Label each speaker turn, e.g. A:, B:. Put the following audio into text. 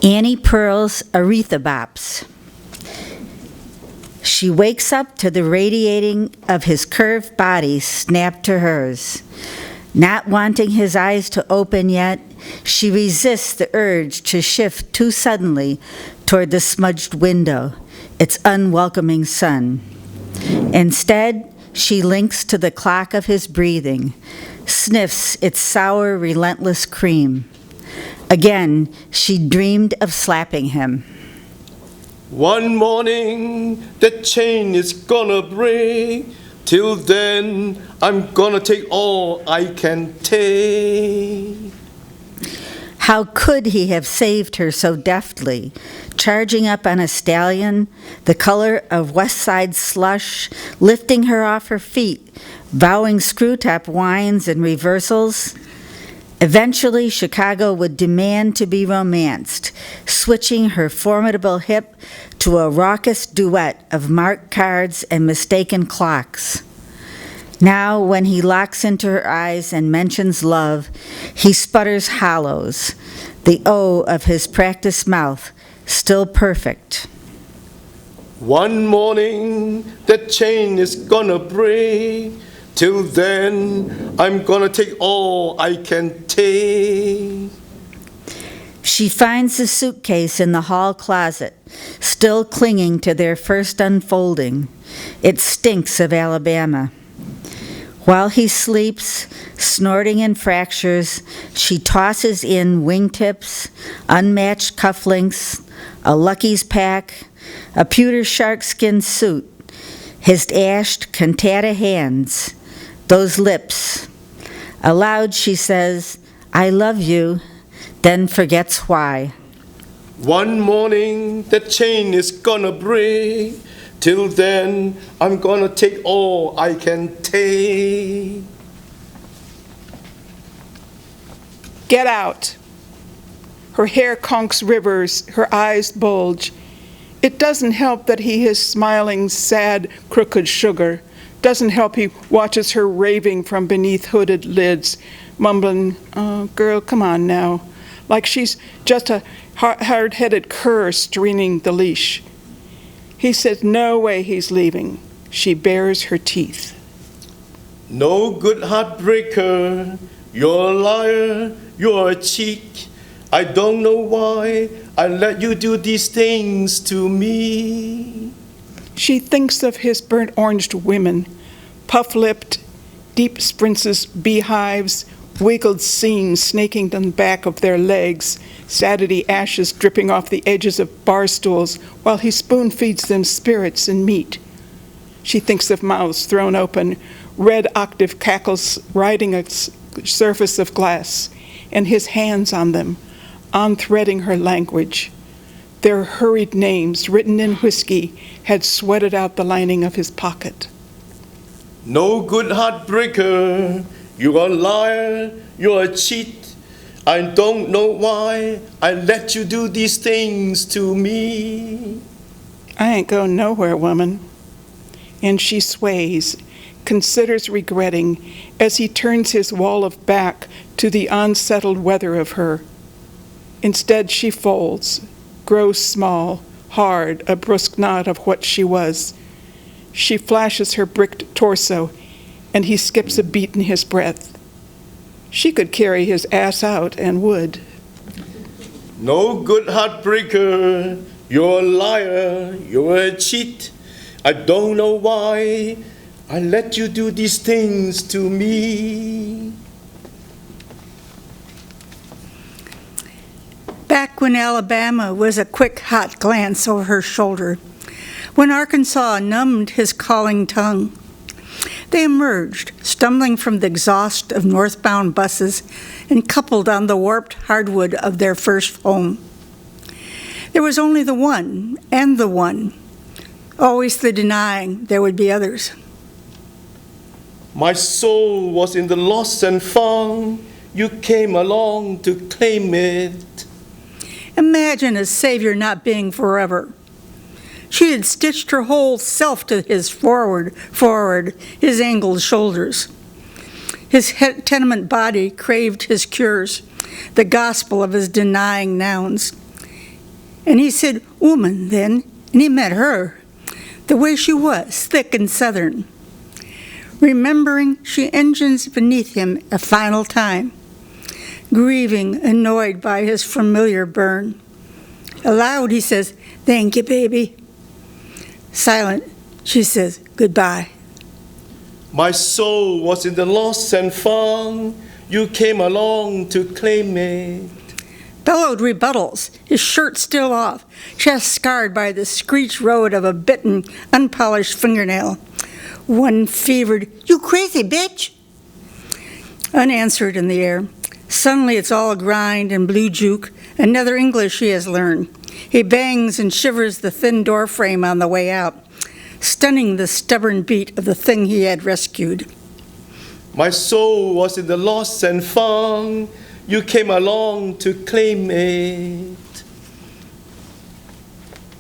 A: Annie Pearl's Arethabops. She wakes up to the radiating of his curved body snapped to hers. Not wanting his eyes to open yet, she resists the urge to shift too suddenly toward the smudged window, its unwelcoming sun. Instead, she links to the clock of his breathing, sniffs its sour, relentless cream. Again, she dreamed of slapping him.
B: One morning, the chain is gonna break. Till then, I'm gonna take all I can take.
A: How could he have saved her so deftly, charging up on a stallion, the color of West Side slush, lifting her off her feet, vowing screw-top winds and reversals? Eventually, Chicago would demand to be romanced, switching her formidable hip to a raucous duet of marked cards and mistaken clocks. Now, when he locks into her eyes and mentions love, he sputters hollows, the O of his practiced mouth, still perfect.
B: One morning, the chain is gonna break. Till then, I'm gonna take all I can take.
A: She finds the suitcase in the hall closet, still clinging to their first unfolding. It stinks of Alabama. While he sleeps, snorting in fractures, she tosses in wingtips, unmatched cufflinks, a Lucky's pack, a pewter sharkskin suit, his ashed cantata hands, those lips. Aloud she says, "I love you," then forgets why.
B: One morning, the chain is gonna break. Till then, I'm gonna take all I can take.
C: Get out. Her hair conks rivers, her eyes bulge. It doesn't help that he is smiling, sad, crooked sugar. Doesn't help he watches her raving from beneath hooded lids, mumbling, "Oh, girl, come on now," like she's just a hard-headed cur straining the leash. He says no way he's leaving. She bares her teeth.
B: No good heartbreaker, you're a liar, you're a cheat. I don't know why I let you do these things to me.
C: She thinks of his burnt-oranged women, puff-lipped, deep sprints, beehives, wiggled seams snaking the back of their legs, sadity ashes dripping off the edges of bar stools while he spoon-feeds them spirits and meat. She thinks of mouths thrown open, red octave cackles riding a surface of glass, and his hands on them, unthreading her language. Their hurried names, written in whiskey, had sweated out the lining of his pocket.
B: No good heartbreaker, you're a liar, you're a cheat. I don't know why I let you do these things to me.
C: I ain't going nowhere, woman. And she sways, considers regretting, as he turns his wall of back to the unsettled weather of her. Instead, she folds, grows small, hard, a brusque knot of what she was. She flashes her bricked torso, and he skips a beat in his breath. She could carry his ass out and would.
B: No good heartbreaker, you're a liar, you're a cheat. I don't know why I let you do these things to me.
D: Back when Alabama was a quick, hot glance over her shoulder, when Arkansas numbed his calling tongue, they emerged, stumbling from the exhaust of northbound buses and coupled on the warped hardwood of their first home. There was only the one, and the one, always the denying there would be others.
B: My soul was in the lost and found. You came along to claim it.
D: Imagine a savior not being forever. She had stitched her whole self to his forward, his angled shoulders. His tenement body craved his cures, the gospel of his denying nouns. And he said, woman, then, and he met her, the way she was, thick and southern. Remembering, she engines beneath him a final time, grieving, annoyed by his familiar burn. Aloud, he says, thank you, baby. Silent, she says, goodbye.
B: My soul was in the lost and found. You came along to claim it.
D: Bellowed rebuttals, his shirt still off, chest scarred by the screech road of a bitten, unpolished fingernail. One fevered, you crazy bitch! Unanswered in the air. Suddenly it's all grind and blue juke, another English he has learned. He bangs and shivers the thin door frame on the way out, stunning the stubborn beat of the thing he had rescued.
B: My soul was in the lost and found. You came along to claim it.